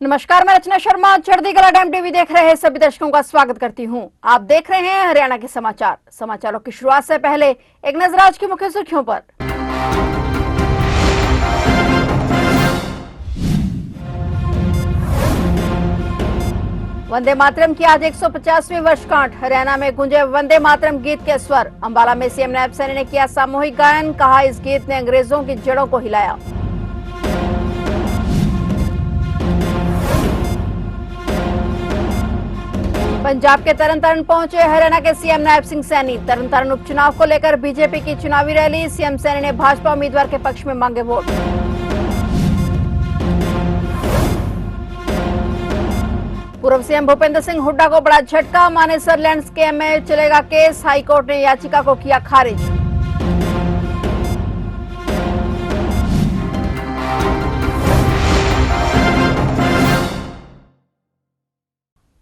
नमस्कार, मैं रचना शर्मा चढ़ती कला टाइम टीवी देख रहे सभी दर्शकों का स्वागत करती हूं। आप देख रहे हैं हरियाणा के समाचार। समाचारों की शुरुआत से पहले एक नजर आज की मुख्य सुर्खियों पर। वंदे मातरम की आज 150वीं वर्षगांठ। हरियाणा में गूंजे वंदे मातरम गीत के स्वर। अंबाला में सीएम नायब सैनी ने किया सामूहिक गायन। कहा, इस गीत ने अंग्रेजों की जड़ों को हिलाया। पंजाब के तरन पहुंचे हरियाणा के सीएम नायब सिंह सैनी। तरन उपचुनाव को लेकर बीजेपी की चुनावी रैली। सीएम सैनी ने भाजपा उम्मीदवार के पक्ष में मांगे वोट। पूर्व सीएम भूपेंद्र सिंह हुड्डा को बड़ा झटका। मानेसर लैंड स्कैम में चलेगा केस। हाईकोर्ट ने याचिका को किया खारिज।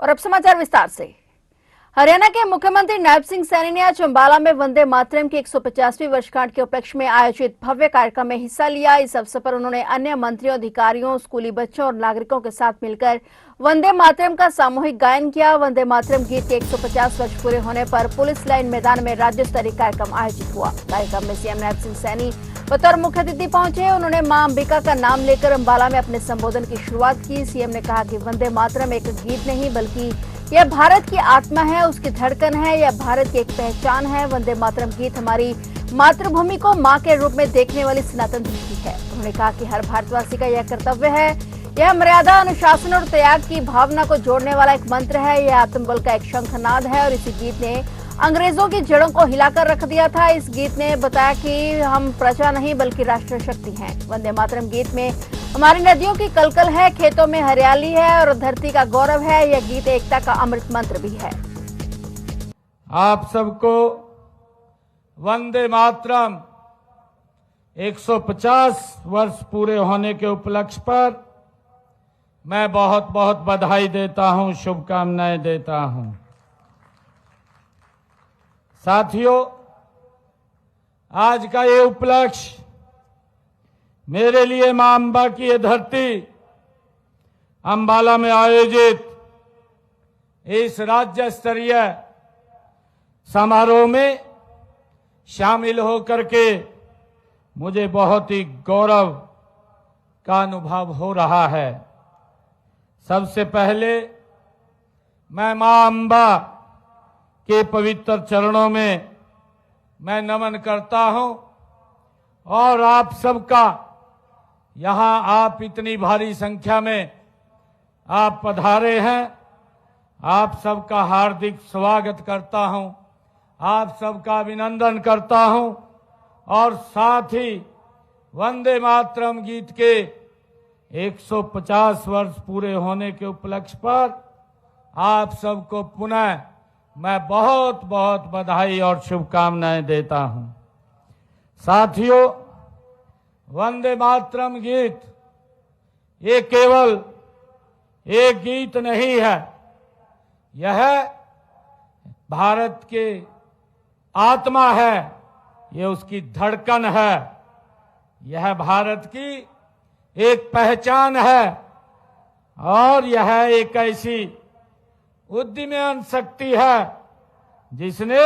और अब समाचार विस्तार से। हरियाणा के मुख्यमंत्री नायब सिंह सैनी ने आज अंबाला में वंदे मातरम की 150वीं वर्षगांठ के उपलक्ष्य में आयोजित भव्य कार्यक्रम में हिस्सा लिया। इस अवसर पर उन्होंने अन्य मंत्रियों, अधिकारियों, स्कूली बच्चों और नागरिकों के साथ मिलकर वंदे मातरम का सामूहिक गायन किया। वंदे मातरम गीत के 150 वर्ष पूरे होने पर पुलिस लाइन मैदान में राज्य स्तरीय कार्यक्रम आयोजित हुआ। कार्यक्रम में सीएम नायब सिंह सैनी बतौर मुख्य अतिथि पहुंचे। उन्होंने मां अंबिका का नाम लेकर अंबाला में अपने संबोधन की शुरुआत की। सीएम ने कहा कि वंदे मातरम एक गीत नहीं बल्कि यह भारत की आत्मा है, उसकी धड़कन है, यह भारत की एक पहचान है। वंदे मातरम गीत हमारी मातृभूमि को मां के रूप में देखने वाली सनातन दृष्टि है। उन्होंने कहा कि हर भारतवासी का यह कर्तव्य है। यह मर्यादा, अनुशासन और त्याग की भावना को जोड़ने वाला एक मंत्र है। यह आत्मबल का एक शंखनाद है और इसी गीत ने अंग्रेजों की जड़ों को हिलाकर रख दिया था। इस गीत ने बताया कि हम प्रजा नहीं बल्कि राष्ट्र शक्ति हैं। वंदे मातरम गीत में हमारी नदियों की कलकल है, खेतों में हरियाली है और धरती का गौरव है। यह गीत एकता का अमृत मंत्र भी है। आप सबको वंदे मातरम 150 वर्ष पूरे होने के उपलक्ष्य पर मैं बहुत बहुत बधाई देता हूं, शुभकामनाएं देता हूं। साथियों, आज का ये उपलक्ष्य मेरे लिए मां अंबा की ये धरती अंबाला में आयोजित इस राज्य स्तरीय समारोह में शामिल होकर के मुझे बहुत ही गौरव का अनुभव हो रहा है। सबसे पहले मैं मां अंबा के पवित्र चरणों में मैं नमन करता हूं और आप सबका यहां आप इतनी भारी संख्या में आप पधारे हैं, आप सबका हार्दिक स्वागत करता हूं, आप सबका अभिनंदन करता हूं और साथ ही वंदे मातरम गीत के 150 वर्ष पूरे होने के उपलक्ष्य पर आप सबको पुनः मैं बहुत बहुत बधाई और शुभकामनाएं देता हूं। साथियों, वंदे मातरम गीत ये केवल एक गीत नहीं है, यह भारत के आत्मा है, यह उसकी धड़कन है, यह भारत की एक पहचान है और यह एक ऐसी उद्यमन शक्ति है जिसने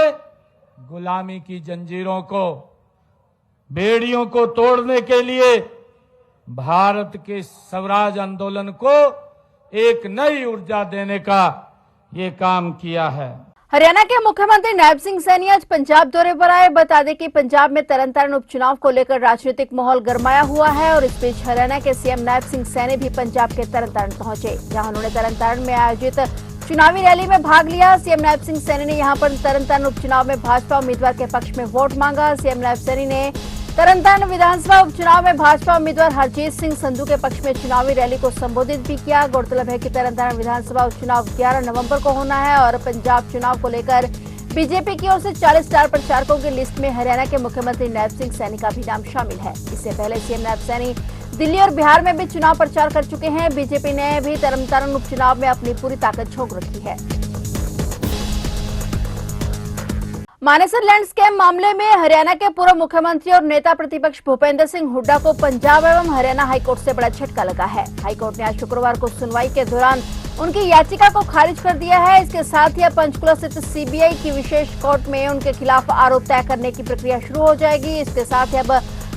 गुलामी की जंजीरों को, बेड़ियों को तोड़ने के लिए भारत के स्वराज आंदोलन को एक नई ऊर्जा देने का ये काम किया है। हरियाणा के मुख्यमंत्री नायब सिंह सैनी आज पंजाब दौरे पर आए। बता दें कि पंजाब में तरन उपचुनाव को लेकर राजनीतिक माहौल गरमाया हुआ है और इस बीच हरियाणा के सीएम नायब सिंह सैनी भी पंजाब के तरन पहुंचे, जहां उन्होंने तरन में आयोजित चुनावी रैली में भाग लिया। सीएम नायब सिंह सैनी ने यहां पर तरन उपचुनाव में भाजपा उम्मीदवार के पक्ष में वोट मांगा। सीएम नायब सैनी ने तरन विधानसभा उपचुनाव में भाजपा उम्मीदवार हरजीत सिंह संधू के पक्ष में चुनावी रैली को संबोधित भी किया। गौरतलब है कि तरन विधानसभा उपचुनाव 11 नवंबर को होना है और पंजाब चुनाव को लेकर बीजेपी की ओर से 40 स्टार प्रचारकों की लिस्ट में हरियाणा के मुख्यमंत्री नायब सिंह सैनी का भी नाम शामिल है। इससे पहले सीएम नायब सैनी दिल्ली और बिहार में भी चुनाव प्रचार कर चुके हैं। बीजेपी ने भी तरन उपचुनाव में अपनी पूरी ताकत झोंक रखी है। मानेसर लैंड स्कैम मामले में हरियाणा के पूर्व मुख्यमंत्री और नेता प्रतिपक्ष भूपेंद्र सिंह हुड्डा को पंजाब एवं हरियाणा हाईकोर्ट से बड़ा झटका लगा है। हाईकोर्ट ने आज शुक्रवार को सुनवाई के दौरान उनकी याचिका को खारिज कर दिया है। इसके साथ ही अब पंचकुला स्थित सीबीआई की विशेष कोर्ट में उनके खिलाफ आरोप तय करने की प्रक्रिया शुरू हो जाएगी। इसके साथ ही अब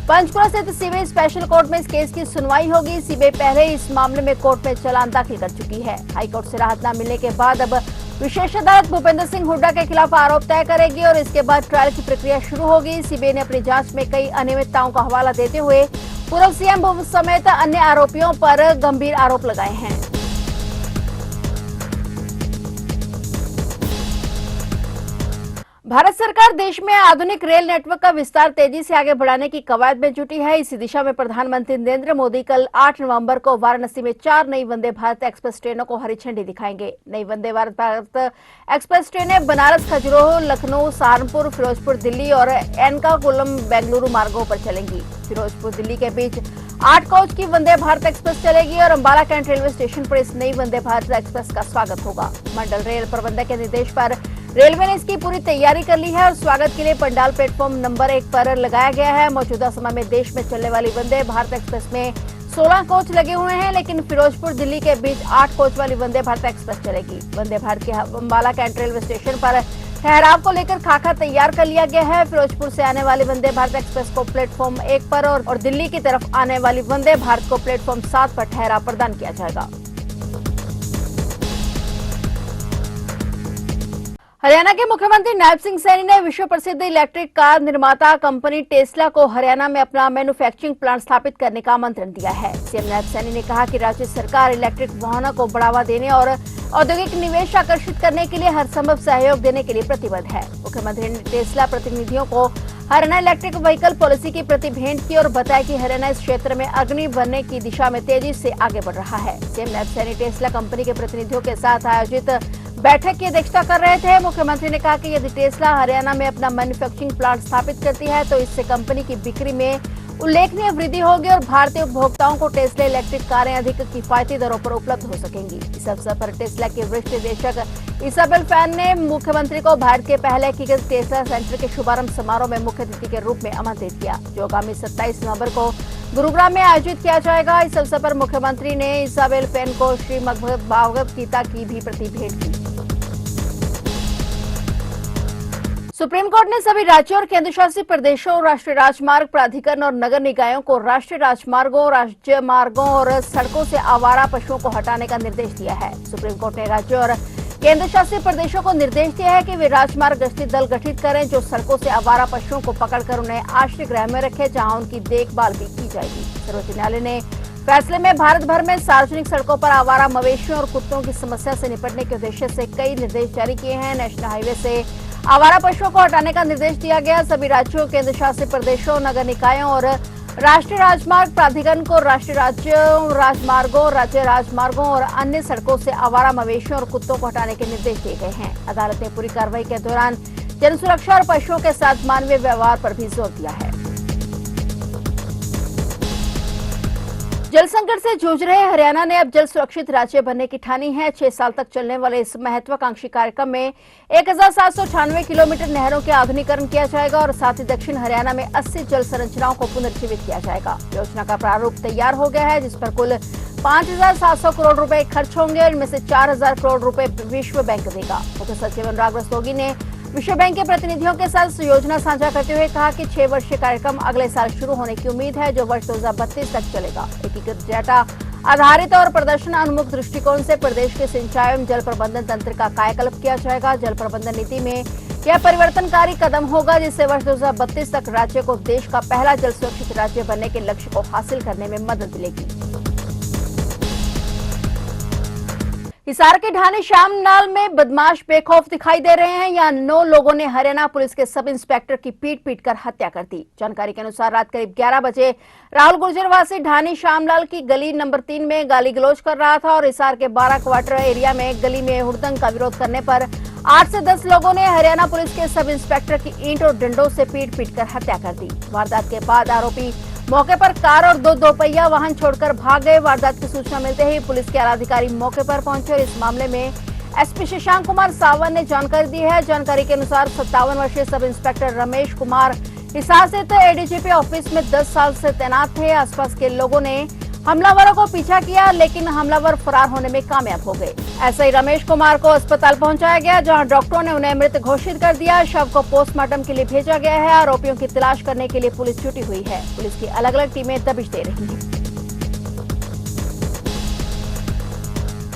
पंचकुला स्थित सीबीआई स्पेशल कोर्ट में इस केस की सुनवाई होगी। सीबीआई पहले ही इस मामले में कोर्ट में चालान दाखिल कर चुकी है। हाईकोर्ट से राहत न मिलने के बाद अब विशेष अदालत भूपेंद्र सिंह हुड्डा के खिलाफ आरोप तय करेगी और इसके बाद ट्रायल की प्रक्रिया शुरू होगी। सीबीआई ने अपनी जांच में कई अनियमितताओं का हवाला देते हुए पूर्व सीएम समेत अन्य आरोपियों पर गंभीर आरोप लगाए हैं। भारत सरकार देश में आधुनिक रेल नेटवर्क का विस्तार तेजी से आगे बढ़ाने की कवायद में जुटी है। इसी दिशा में प्रधानमंत्री नरेंद्र मोदी कल 8 नवंबर को वाराणसी में 4 नई वंदे भारत एक्सप्रेस ट्रेनों को हरी झंडी दिखाएंगे। नई वंदे भारत एक्सप्रेस ट्रेनें बनारस, खजुराहो, लखनऊ, सहारनपुर, फिरोजपुर, दिल्ली और एर्नाकुलम, बेंगलुरु मार्गों पर चलेंगी। फिरोजपुर दिल्ली के बीच 8 कोच की वंदे भारत एक्सप्रेस चलेगी और अंबाला कैंट रेलवे स्टेशन पर इस नई वंदे भारत एक्सप्रेस का स्वागत होगा। मंडल रेल प्रबंधक के निर्देश पर रेलवे ने इसकी पूरी तैयारी कर ली है और स्वागत के लिए पंडाल प्लेटफॉर्म नंबर 1 पर लगाया गया है। मौजूदा समय में देश में चलने वाली वंदे भारत एक्सप्रेस में 16 कोच लगे हुए हैं, लेकिन फिरोजपुर दिल्ली के बीच 8 कोच वाली वंदे भारत एक्सप्रेस चलेगी। वंदे भारत के अंबाला कैंट रेलवे स्टेशन पर ठहराव को लेकर खाका तैयार कर लिया गया है। फिरोजपुर से आने वाली वंदे भारत एक्सप्रेस को प्लेटफॉर्म 1 पर और दिल्ली की तरफ आने वाली वंदे भारत को प्लेटफॉर्म 7 पर ठहराव प्रदान किया जाएगा। हरियाणा के मुख्यमंत्री नायब सिंह सैनी ने विश्व प्रसिद्ध इलेक्ट्रिक कार निर्माता कंपनी टेस्ला को हरियाणा में अपना मैन्युफैक्चरिंग प्लांट स्थापित करने का आमंत्रण दिया है। सीएम नायब सैनी ने कहा कि राज्य सरकार इलेक्ट्रिक वाहनों को बढ़ावा देने और औद्योगिक निवेश आकर्षित करने के लिए हर संभव सहयोग देने के लिए प्रतिबद्ध है। मुख्यमंत्री ने टेस्ला प्रतिनिधियों को हरियाणा इलेक्ट्रिक व्हीकल पॉलिसी की प्रति भेंट की और बताया कि हरियाणा इस क्षेत्र में अग्रणी बनने की दिशा में तेजी से आगे बढ़ रहा है। CM Nayab Saini Tesla company के प्रतिनिधियों के साथ आयोजित बैठक की अध्यक्षता कर रहे थे। मुख्यमंत्री ने कहा कि यदि टेस्ला हरियाणा में अपना मैन्युफैक्चरिंग प्लांट स्थापित करती है तो इससे कंपनी की बिक्री में उल्लेखनीय वृद्धि होगी और भारतीय उपभोक्ताओं को टेस्ला इलेक्ट्रिक कारें अधिक किफायती दरों पर उपलब्ध हो सकेंगी। इस अवसर पर टेस्ला के वरिष्ठ निदेशक इसाबेल फैन ने मुख्यमंत्री को भारत के पहले एकीकृत टेस्ला सेंटर के शुभारंभ समारोह में मुख्य अतिथि के रूप में आमंत्रित किया, जो आगामी 27 नवंबर को गुरुग्राम में आयोजित किया जाएगा। इस अवसर पर मुख्यमंत्री ने इसाबेल फैन को श्रीमद् भागवत गीता की भी प्रति भेंट की। सुप्रीम कोर्ट ने सभी राज्यों और केंद्र शासित प्रदेशों, राष्ट्रीय राजमार्ग प्राधिकरण और नगर निकायों को राष्ट्रीय राजमार्गों, राज्य मार्गों और सड़कों से आवारा पशुओं को हटाने का निर्देश दिया है। सुप्रीम कोर्ट ने राज्यों और केंद्र शासित प्रदेशों को निर्देश दिया है कि वे राजमार्ग गश्ती दल गठित करें जो सड़कों से आवारा पशुओं को पकड़कर उन्हें आश्रय गृह में रखे, जहां उनकी देखभाल भी की जाएगी। सर्वोच्च न्यायालय ने फैसले में भारत भर में सार्वजनिक सड़कों पर आवारा मवेशियों और कुत्तों की समस्या से निपटने के उद्देश्य से कई निर्देश जारी किए हैं। नेशनल हाईवे से आवारा पशुओं को हटाने का निर्देश दिया गया। सभी राज्यों, केंद्र शासित प्रदेशों, नगर निकायों और राष्ट्रीय राजमार्ग प्राधिकरण को राष्ट्रीय राजमार्गों, राज्य राजमार्गों और अन्य सड़कों से आवारा मवेशियों और कुत्तों को हटाने के निर्देश दिए गए हैं। अदालत ने पूरी कार्रवाई के दौरान जन सुरक्षा और पशुओं के साथ मानवीय व्यवहार पर भी जोर दिया है। जल संकट से जूझ रहे हरियाणा ने अब जल सुरक्षित राज्य बनने की ठानी है। 6 साल तक चलने वाले इस महत्वाकांक्षी कार्यक्रम में 1798 किलोमीटर नहरों के आधुनिकीकरण किया जाएगा और साथ ही दक्षिण हरियाणा में 80 जल संरचनाओं को पुनर्जीवित किया जाएगा। योजना का प्रारूप तैयार हो गया है, जिस पर कुल 5,700 करोड़ रुपए खर्च होंगे। इनमें से 4,000 करोड़ रुपए विश्व बैंक देगा। मुख्य सचिव अनुराग रस्तोगी ने विश्व बैंक के प्रतिनिधियों के साथ योजना साझा करते हुए कहा कि 6 वर्षीय कार्यक्रम अगले साल शुरू होने की उम्मीद है, जो वर्ष 2032 तक चलेगा। एकीकृत डेटा आधारित और प्रदर्शन उन्मुख दृष्टिकोण से प्रदेश के सिंचाई एवं जल प्रबंधन तंत्र का कायाकल्प किया जाएगा। जल प्रबंधन नीति में यह परिवर्तनकारी कदम होगा, जिससे वर्ष 2032 तक राज्य को देश का पहला जल सुरक्षित राज्य बनने के लक्ष्य को हासिल करने में मदद मिलेगी। हिसार के ढाणी श्यामलाल में बदमाश बेखौफ दिखाई दे रहे हैं। यहाँ 9 लोगों ने हरियाणा पुलिस के सब इंस्पेक्टर की पीट कर हत्या कर दी। जानकारी के अनुसार रात करीब 11 बजे राहुल गुर्जर वासी ढाणी श्यामलाल की गली नंबर 3 में गाली गलौज कर रहा था और हिसार के 12 क्वार्टर एरिया में गली में हुड़दंग का विरोध करने पर 8 से 10 लोगों ने हरियाणा पुलिस के सब इंस्पेक्टर की ईंट और डंडों से पीट कर हत्या कर दी। वारदात के बाद आरोपी मौके पर कार और 2 दोपहिया वाहन छोड़कर भाग गए। वारदात की सूचना मिलते ही पुलिस के आलाधिकारी मौके पर पहुंचे और इस मामले में एसपी शशांक कुमार सावंत ने जानकारी दी है। जानकारी के अनुसार 57 वर्षीय सब इंस्पेक्टर रमेश कुमार हिसार स्थित एडीजीपी ऑफिस में 10 साल से तैनात थे। आसपास के लोगों ने हमलावरों को पीछा किया, लेकिन हमलावर फरार होने में कामयाब हो गए। ऐसे ही रमेश कुमार को अस्पताल पहुंचाया गया, जहां डॉक्टरों ने उन्हें मृत घोषित कर दिया। शव को पोस्टमार्टम के लिए भेजा गया है। आरोपियों की तलाश करने के लिए पुलिस जुटी हुई है। पुलिस की अलग अलग टीमें दबिश दे रही हैं।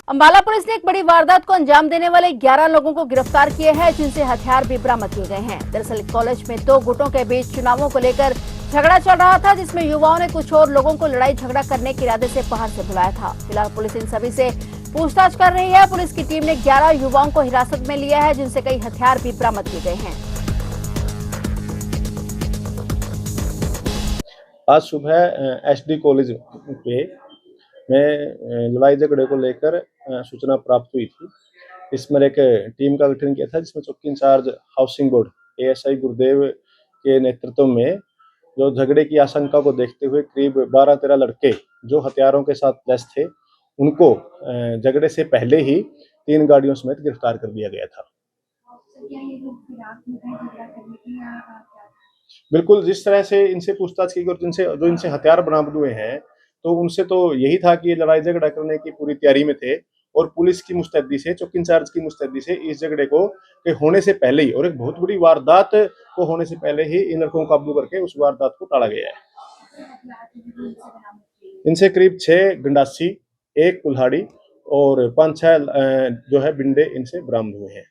अंबाला पुलिस ने एक बड़ी वारदात को अंजाम देने वाले 11 लोगों को गिरफ्तार किए हैं, जिनसे हथियार भी बरामद किए गए हैं। दरअसल कॉलेज में 2 गुटों के बीच चुनावों को लेकर झगड़ा चल रहा था, जिसमें युवाओं ने कुछ और लोगों को लड़ाई झगड़ा करने के इरादे से बाहर से बुलाया था। फिलहाल पुलिस इन सभी से पूछताछ कर रही है। पुलिस की टीम ने 11 युवाओं को हिरासत में लिया है, जिनसे कई हथियार भी बरामद किए गए हैं। आज सुबह एसडी कॉलेज पे में लड़ाई झगड़े को लेकर सूचना प्राप्त हुई थी। इसमें एक टीम का गठन किया था, जिसमें चौकी इंचार्ज हाउसिंग बोर्ड एएसआई गुरुदेव के नेतृत्व में जो झगड़े की आशंका को देखते हुए करीब 12-13 लड़के जो हथियारों के साथ लैस थे, उनको झगड़े से पहले ही 3 गाड़ियों समेत गिरफ्तार कर दिया गया था। बिल्कुल, जिस तरह से इनसे पूछताछ की गई और इनसे हथियार बरामद हुए हैं, तो उनसे तो यही था कि ये लड़ाई झगड़ा करने की पूरी तैयारी में थे और पुलिस की मुस्तैदी से, चौकी इंचार्ज की मुस्तैदी से इस झगड़े को के होने से पहले ही और एक बहुत बड़ी वारदात को होने से पहले ही इन लड़कों को काबू करके उस वारदात को टाला गया है। इनसे करीब 6 गंडासी, 1 कुल्हाड़ी और 5-6 जो है बिंडे इनसे बरामद हुए हैं।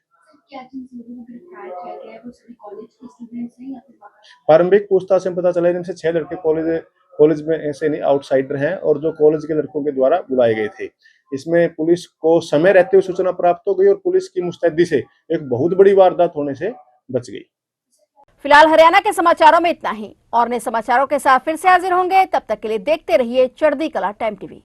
प्रारंभिक पूछताछ से पता चला इनसे 6 लड़के कॉलेज में ऐसे नहीं आउटसाइडर हैं और जो कॉलेज के लड़कों के द्वारा बुलाए गए थे। इसमें पुलिस को समय रहते हुए सूचना प्राप्त हो गई और पुलिस की मुस्तैदी से एक बहुत बड़ी वारदात होने से बच गई। फिलहाल हरियाणा के समाचारों में इतना ही। और नए समाचारों के साथ फिर से हाजिर होंगे। तब तक के लिए देखते रहिए चढ़ती कला टाइम टीवी।